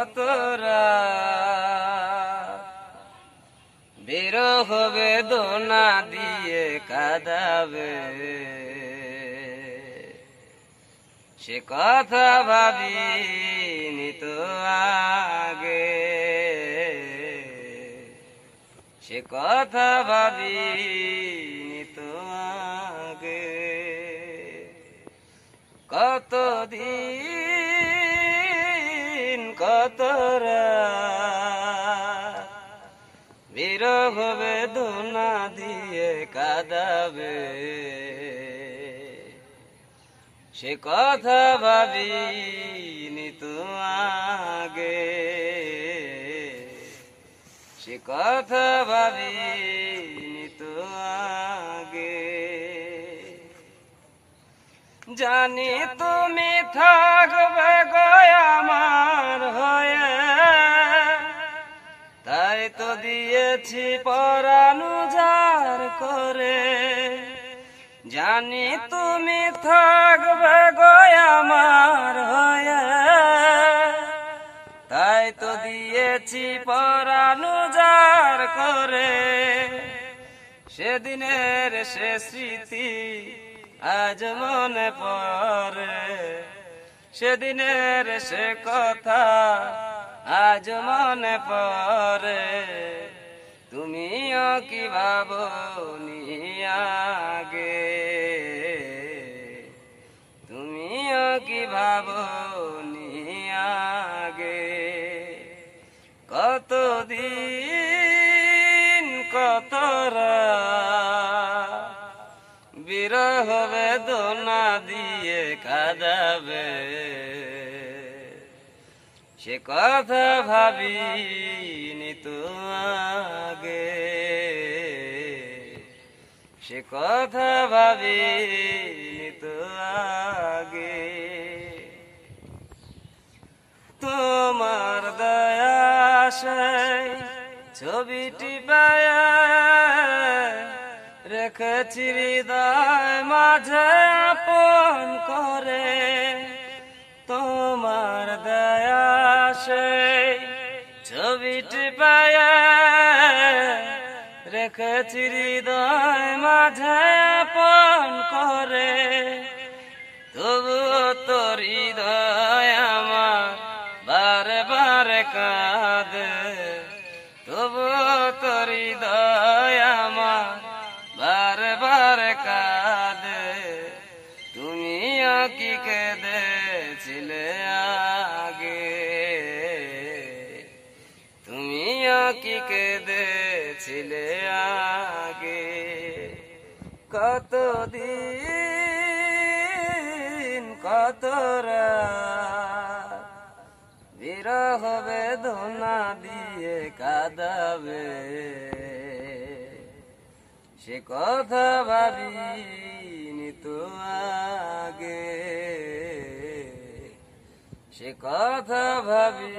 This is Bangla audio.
কত বিরহ বেদনা দিয়ে কাঁদাবে, সে কথা ভাবিনি তো আগে, সে কথা ভাবিনি তো আগে। কতদিন কত বিরহ বেদনা দিয়ে কাঁদাবে, সে কথা ভাবিনি তো আগে, সে কথা ভাবিনি তো আগে। জানি তুমি থাকবে গো আমার হয়ে, তাই তো দিয়েছি পরাণ উজাড় করে। জানি তুমি থাকবে গো আমার হয়ে, তাই তো দিয়েছি পরাণ উজাড় করে। সেদিনের সে স্মৃতি আজ মনে পড়ে, সেদিনের সে কথা আজ মনে পড়ে। তুমিও কি ভাবনি আগে, তুমিও কি ভাবনি আগে। কতদিন কত বিরহ বেদনা দিয়ে কাঁদাবে, সে কথা ভাবিনি তো আগে, সে কথা ভাবিনি তো আগে। তোমার দয়া সেই ছবিটি পায়া রেখেছি হৃদয় মাঝে আপন করে। তোমার দয়া সেই ছবিটি পায়া রেখেছি হৃদয় মাঝে আপন করে। তবুও তোর হৃদয় আমার বারে বারে কাঁদে, তবুও তোর হৃদয় আমার বারে বারে কাঁদে। তুমিও কি কেঁদেছিলে আগে, তুমিও কি কেঁদেছিলে আগে। কতদিন কত বিরহ বেদনা দিয়ে কাঁদাবে, সে কথা ভাবিনি তো আগে, সে কথা ভাবি